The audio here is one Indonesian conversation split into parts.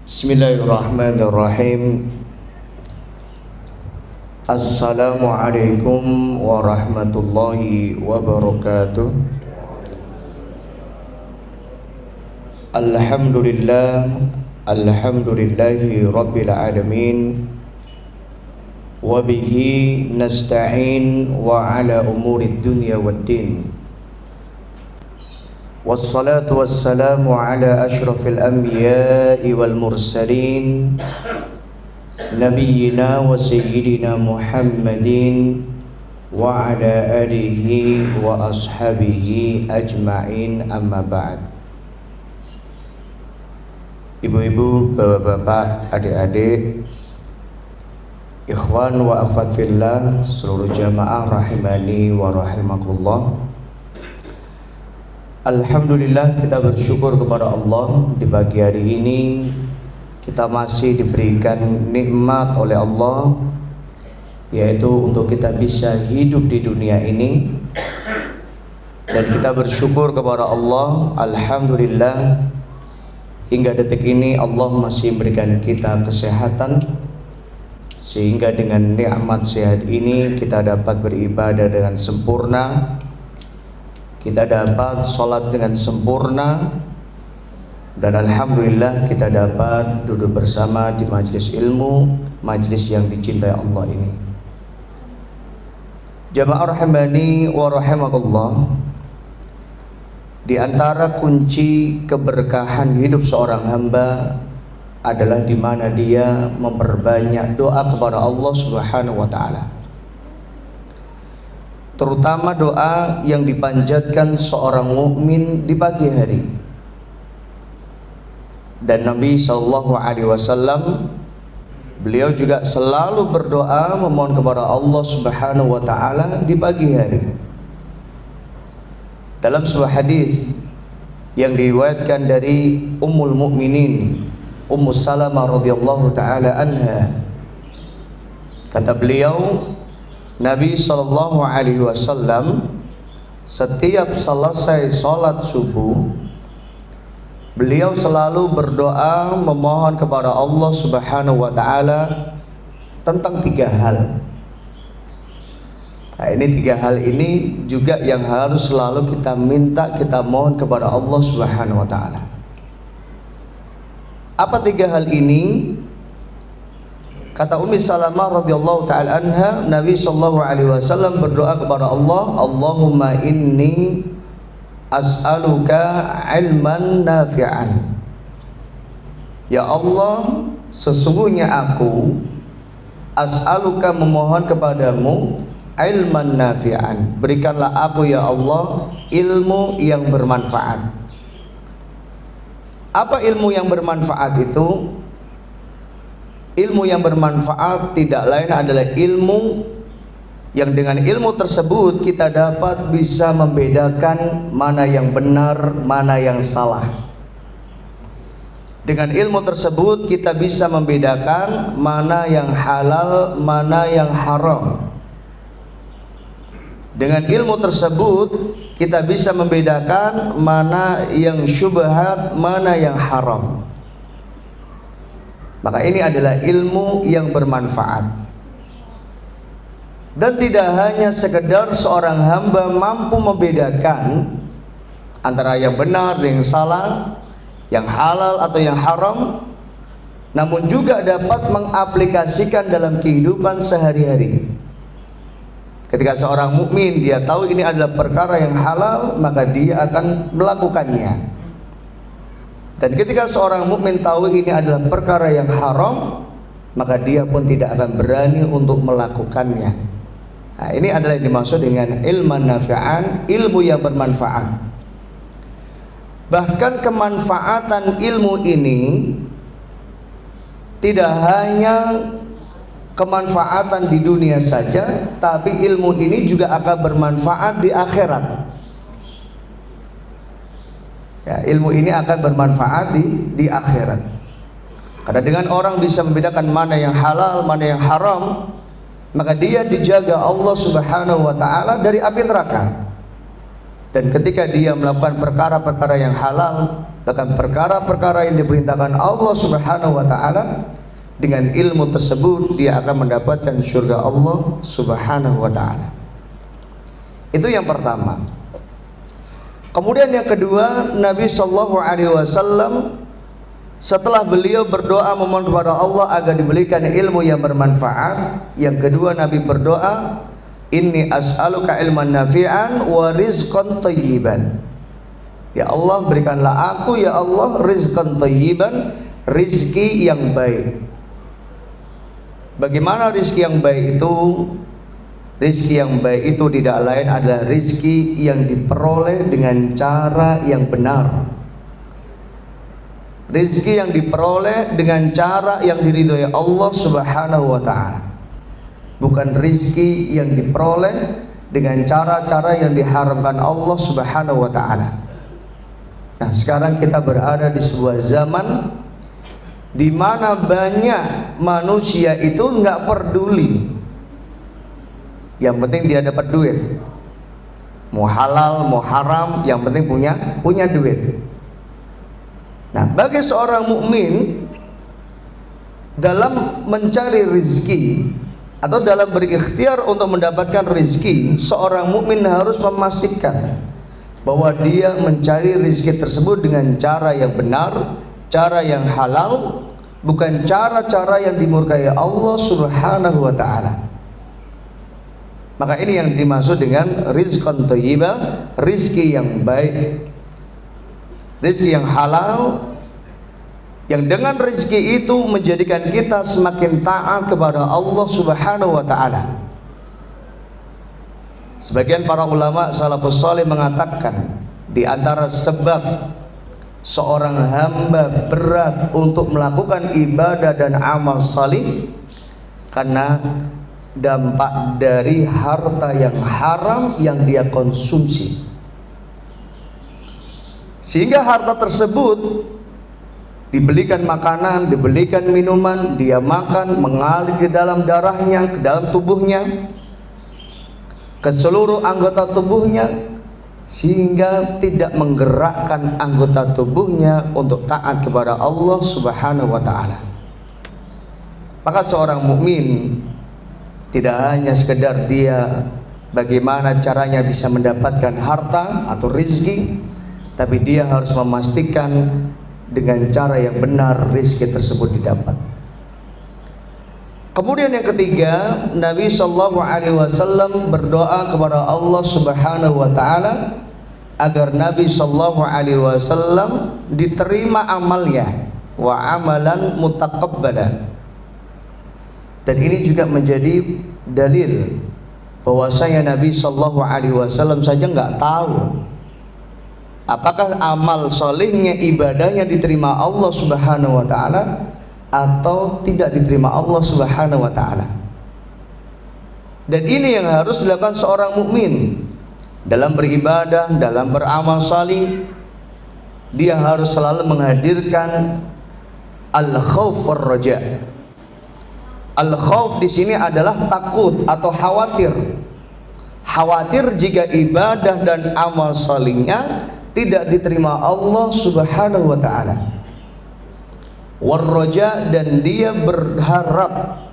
Bismillahirrahmanirrahim. Assalamualaikum warahmatullahi wabarakatuh. Alhamdulillahi rabbil alamin. Wabihi nasta'in wa ala umurid dunya waddin. Wassalatu wassalamu ala ashrafil anbiya'i wal mursalin Nabiyyina wa sayyidina Muhammadin wa ala alihi wa ashabihi ajma'in, amma ba'd. Ibu-ibu, bapak-bapak, adik-adik, ikhwan wa akhwat fillah, seluruh jamaah rahimani wa rahimakumullah. Alhamdulillah, kita bersyukur kepada Allah di pagi hari ini kita masih diberikan nikmat oleh Allah, yaitu untuk kita bisa hidup di dunia ini. Dan kita bersyukur kepada Allah, alhamdulillah, hingga detik ini Allah masih memberikan kita kesehatan, sehingga dengan nikmat sehat ini kita dapat beribadah dengan sempurna, kita dapat sholat dengan sempurna, dan alhamdulillah kita dapat duduk bersama di majelis ilmu, majelis yang dicintai Allah ini. Jamaah rahimani wa rahimakumullah, di antara kunci keberkahan hidup seorang hamba adalah di mana dia memperbanyak doa kepada Allah Subhanahu wa taala. Terutama doa yang dipanjatkan seorang mukmin di pagi hari. Dan Nabi SAW, beliau juga selalu berdoa memohon kepada Allah Subhanahu wa taala di pagi hari. Dalam sebuah hadis yang diriwayatkan dari Ummul Mukminin Ummu Salamah radhiyallahu taala anha, kata beliau, Nabi SAW setiap selesai sholat subuh, beliau selalu berdoa memohon kepada Allah Subhanahu wa taala tentang tiga hal. Nah, ini tiga hal ini juga yang harus selalu kita minta, kita mohon kepada Allah Subhanahu wa taala. Apa tiga hal ini? Kata Ummi Salamah radhiyallahu taala anha, Nabi sallallahu alaihi wasallam berdoa kepada Allah, Allahumma inni as'aluka ilman nafi'an. Ya Allah, sesungguhnya aku as'aluka memohon kepadamu ilman nafi'an. Berikanlah aku ya Allah ilmu yang bermanfaat. Apa ilmu yang bermanfaat itu? Ilmu yang bermanfaat tidak lain adalah ilmu yang dengan ilmu tersebut kita dapat bisa membedakan mana yang benar, mana yang salah. Dengan ilmu tersebut kita bisa membedakan mana yang halal, mana yang haram. Dengan ilmu tersebut kita bisa membedakan mana yang syubhat, mana yang haram. Maka ini adalah ilmu yang bermanfaat. Dan tidak hanya sekedar seorang hamba mampu membedakan antara yang benar dan yang salah, yang halal atau yang haram, namun juga dapat mengaplikasikan dalam kehidupan sehari-hari. Ketika seorang mukmin dia tahu ini adalah perkara yang halal, maka dia akan melakukannya. Dan ketika seorang mukmin tahu ini adalah perkara yang haram, maka dia pun tidak akan berani untuk melakukannya. Nah, ini adalah yang dimaksud dengan ilman nafi'an, ilmu yang bermanfaat. Bahkan kemanfaatan ilmu ini tidak hanya kemanfaatan di dunia saja, tapi ilmu ini juga akan bermanfaat di akhirat. Ya, ilmu ini akan bermanfaat di akhirat. Karena dengan orang bisa membedakan mana yang halal, mana yang haram, maka dia dijaga Allah Subhanahu wa taala dari api neraka. Dan ketika dia melakukan perkara-perkara yang halal, Bahkan perkara-perkara yang diperintahkan Allah Subhanahu wa taala, dengan ilmu tersebut dia akan mendapatkan surga Allah Subhanahu wa taala. Itu yang pertama. Kemudian yang kedua, Nabi sallallahu alaihi wasallam setelah beliau berdoa memohon kepada Allah agar diberikan ilmu yang bermanfaat, yang kedua Nabi berdoa, inni as'aluka ilman nafi'an wa rizqan thayyiban. Ya Allah, berikanlah aku ya Allah rizqan thayyiban, rizki yang baik. Bagaimana rizki yang baik itu? Rizki yang baik itu tidak lain adalah rizki yang diperoleh dengan cara yang benar. Rizki yang diperoleh dengan cara yang diridhoi Allah Subhanahu wa ta'ala, bukan rizki yang diperoleh dengan cara-cara yang diharamkan Allah Subhanahu wa ta'ala. Nah, sekarang kita berada di sebuah zaman di mana banyak manusia itu nggak peduli, yang penting dia dapat duit, mau halal mau haram, yang penting punya duit. Nah, bagi seorang mukmin dalam mencari rezeki atau dalam berikhtiar untuk mendapatkan rezeki, seorang mukmin harus memastikan bahwa dia mencari rezeki tersebut dengan cara yang benar, cara yang halal, bukan cara-cara yang dimurkai Allah Subhanahu wa ta'ala. Maka ini yang dimaksud dengan rizqan thayyibah, rizki yang baik, rizki yang halal, yang dengan rizki itu menjadikan kita semakin taat kepada Allah Subhanahu wa ta'ala. Sebagian para ulama salafus saleh mengatakan, di antara sebab seorang hamba berat untuk melakukan ibadah dan amal salih karena dampak dari harta yang haram yang dia konsumsi, sehingga harta tersebut dibelikan makanan, dibelikan minuman, dia makan, mengalir ke dalam darahnya, ke dalam tubuhnya, ke seluruh anggota tubuhnya, sehingga tidak menggerakkan anggota tubuhnya untuk taat kepada Allah Subhanahu wa ta'ala. Maka seorang mukmin tidak hanya sekedar dia bagaimana caranya bisa mendapatkan harta atau rizki, tapi dia harus memastikan dengan cara yang benar rizki tersebut didapat. Kemudian yang ketiga, Nabi sallallahu alaihi wasallam berdoa kepada Allah Subhanahu wa taala agar Nabi sallallahu alaihi wasallam diterima amalnya, wa amalan mutaqabbalan. Dan ini juga menjadi dalil bahwasanya Nabi sallallahu alaihi wasallam saja nggak tahu apakah amal solehnya, ibadahnya diterima Allah Subhanahu wa ta'ala atau tidak diterima Allah Subhanahu wa ta'ala. Dan ini yang harus dilakukan seorang mukmin dalam beribadah, dalam beramal salih. Dia harus selalu menghadirkan al-khauf war-raja. Al-khauf di sini adalah takut atau khawatir. Khawatir jika ibadah dan amal salihnya tidak diterima Allah Subhanahu wa ta'ala. War-raja, dan dia berharap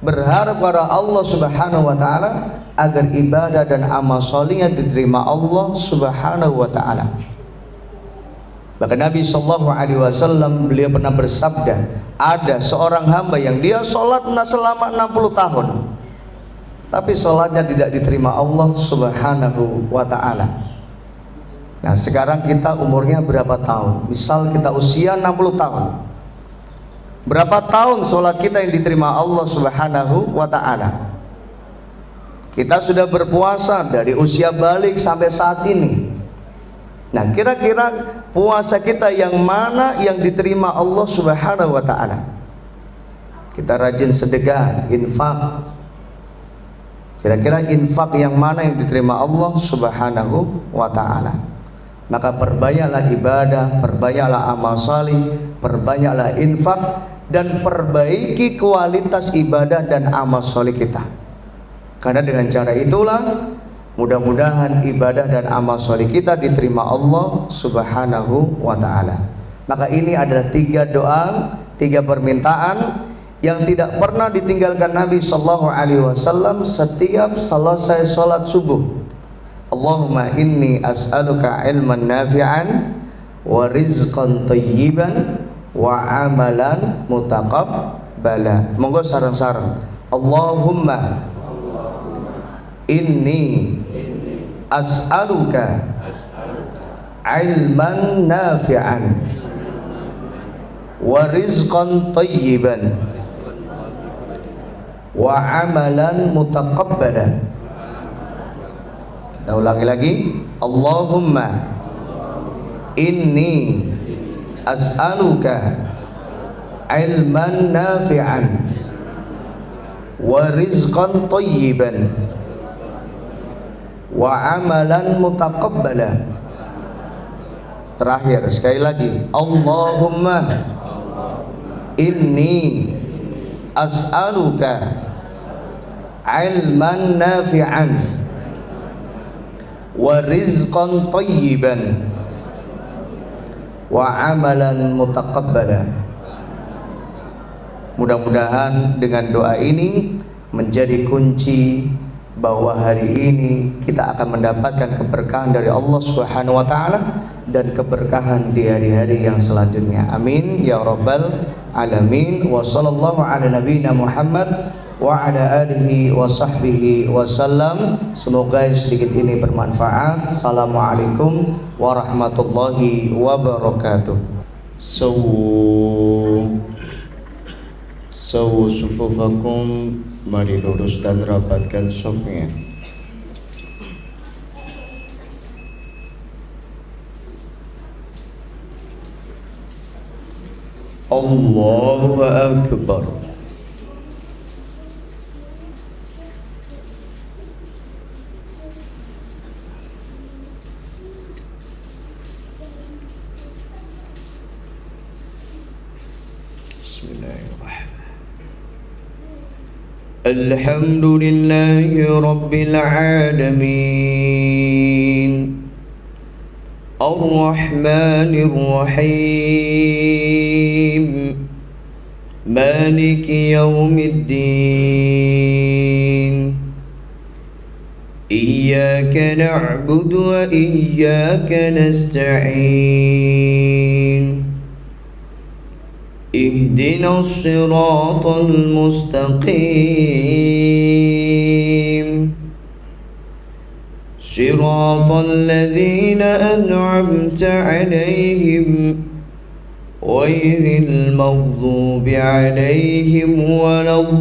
pada Allah Subhanahu wa ta'ala agar ibadah dan amal salihnya diterima Allah Subhanahu wa ta'ala. Bahkan Nabi sallallahu alaihi wasallam beliau pernah bersabda, ada seorang hamba yang dia sholat selama 60 tahun tapi sholatnya tidak diterima Allah Subhanahu wa ta'ala. Nah, sekarang kita umurnya berapa tahun? Misal kita usia 60 tahun. Berapa tahun sholat kita yang diterima Allah Subhanahu wa ta'ala? Kita sudah berpuasa dari usia balik sampai saat ini. Nah, kira-kira puasa kita yang mana yang diterima Allah Subhanahu wa ta'ala? Kita rajin sedekah, infak. Kira-kira infak yang mana yang diterima Allah Subhanahu wa ta'ala? Maka perbanyaklah ibadah, perbanyaklah amal salih, perbanyaklah infak, dan perbaiki kualitas ibadah dan amal salih kita. Karena dengan cara itulah Mudah-mudahan ibadah dan amal soleh kita diterima Allah Subhanahu wa ta'ala. Maka ini adalah 3 doa, 3 permintaan yang tidak pernah ditinggalkan Nabi sallallahu alaihi wasallam setiap selesai salat subuh. Allahumma inni as'aluka ilman nafi'an wa rizqan thayyiban wa amalan mutaqabbala. Monggo sareng-sareng. Allahumma inni as'aluka ilman nafi'an wa rizqan thayyiban wa amalan mutaqabbala. Kita ulangi lagi. Allahumma inni as'aluka ilman nafi'an wa rizqan thayyiban wa amalan mutaqabbala. Terakhir sekali lagi. Allahumma inni as'aluka ilman nafi'an wa rizqan thayyiban wa amalan mutaqabbala. Mudah-mudahan dengan doa ini menjadi kunci bahwa hari ini kita akan mendapatkan keberkahan dari Allah Subhanahu wa taala dan keberkahan di hari-hari yang selanjutnya. Amin ya rabbal alamin. Wa sallallahu ala nabiyyina Muhammad wa ala alihi wa sahbihi wasallam. Semoga sedikit ini bermanfaat. Assalamualaikum warahmatullahi wabarakatuh. Sawu sufufakum, mari lurus dan rapatkan safnya. Allahu akbar. Bismillahirrahmanirrahim. Alhamdulillahi rabbil alamin. Ar-Rahmanir Rahim. Maliki yaumiddin. Iyyaka na'budu wa iyyaka nasta'in. Ihdinas siratal mustaqim. Siratal ladzina an'amta 'alaihim ghairil maghdubi 'alaihim waladdallin.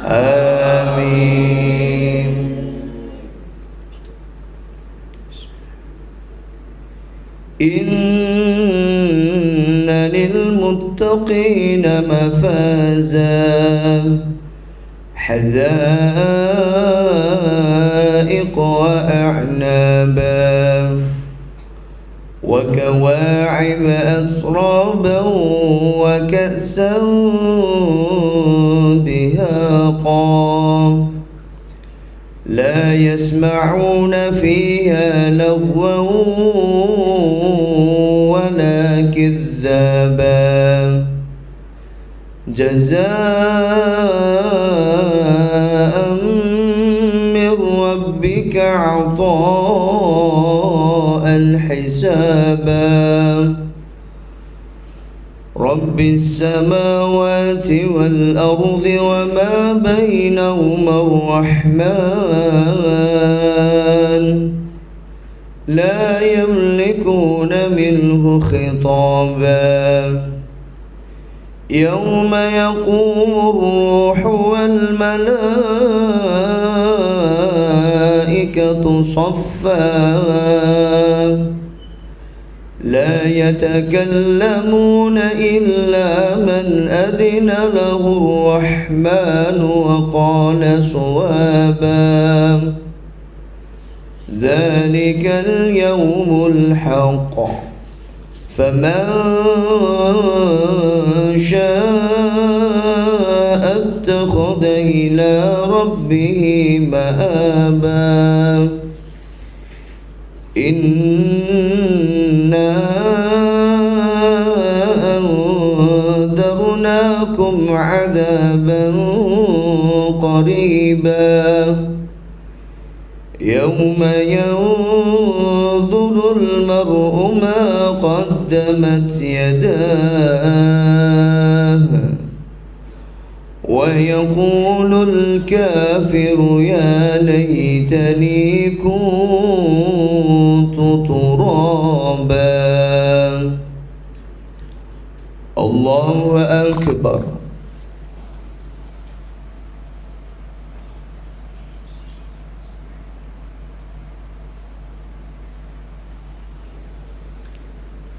Amin. Inna lil muttaqina mafaza hadaiq wa a'naba wa kawa'ib atraban wa ka'san dihaqa la yasma'una fiha lagwan wala kizzaban jazaa'an min rabbika 'ataa'an hisaban. Rabbis samawati wal ardi wa ma bainahuma ar-rahman la yamlikuna minhu khitaban. Yawma yaqumu ar-ruhu wal malaikatu saffan لا يتكلمون إلا من أذن له الرحمن وقال صوابا. ذلك اليوم الحق فمن شاء اتخذ إلى ربه مآبا إنا أنذرناكم عذابا قريبا يوم ينظر المرء ما قدمت يداه ويقول الكافر يا ليتني كنت ترابا. الله أكبر.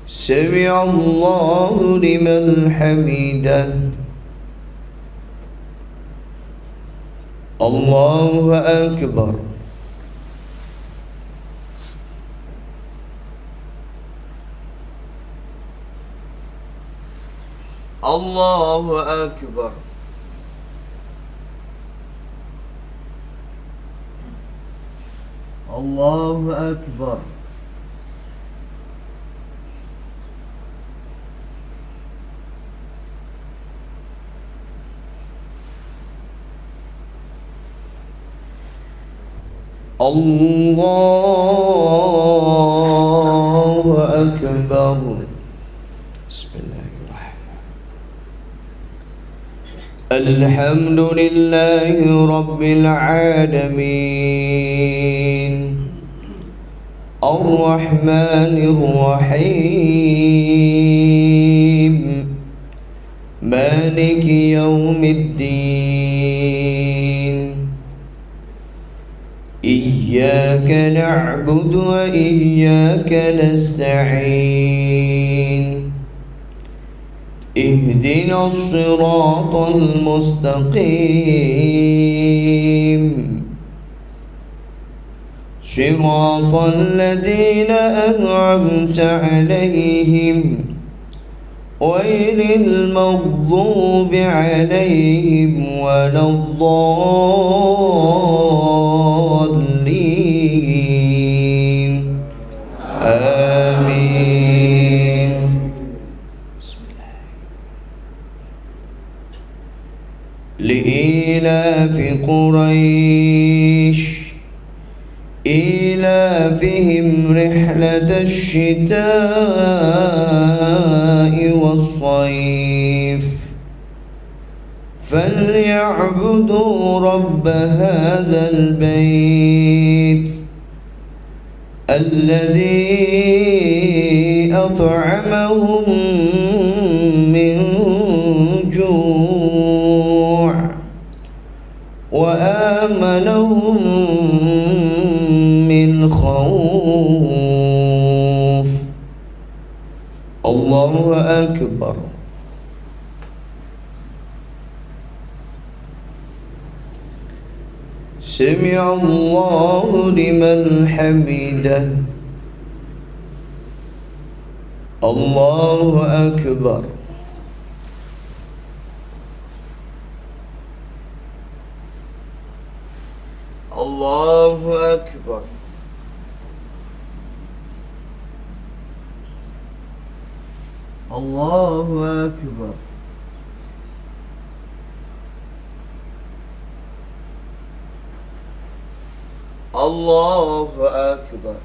سمع الله لمن حمده. الله أكبر. الله أكبر. الله أكبر. الله أكبر. بسم الله الرحمن الرحيم. الحمد لله رب العالمين الرحمن الرحيم مالك يوم الدين إياك نعبد وإياك نستعين اهدنا الصراط المستقيم صراط الذين أنعمت عليهم غير المغضوب عليهم ولا الضالين آمين. بسم الله. لإيلاف قريش إيلافهم رحلة الشتاء والصيف فليعبدوا رب هذا البيت الذي أطعمهم من جوع وآمنهم من خوف. الله أكبر. سمع الله لمن حمده. الله أكبر. الله أكبر. الله أكبر. الله أكبر.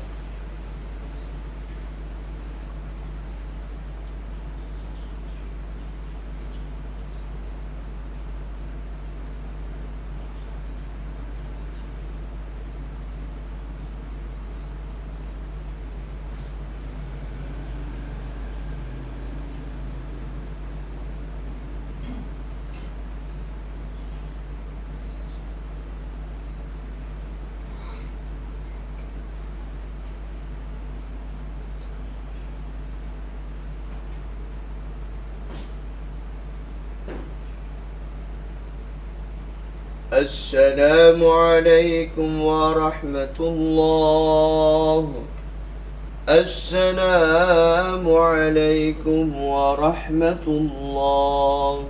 السلام عليكم ورحمة الله السلام عليكم ورحمة الله.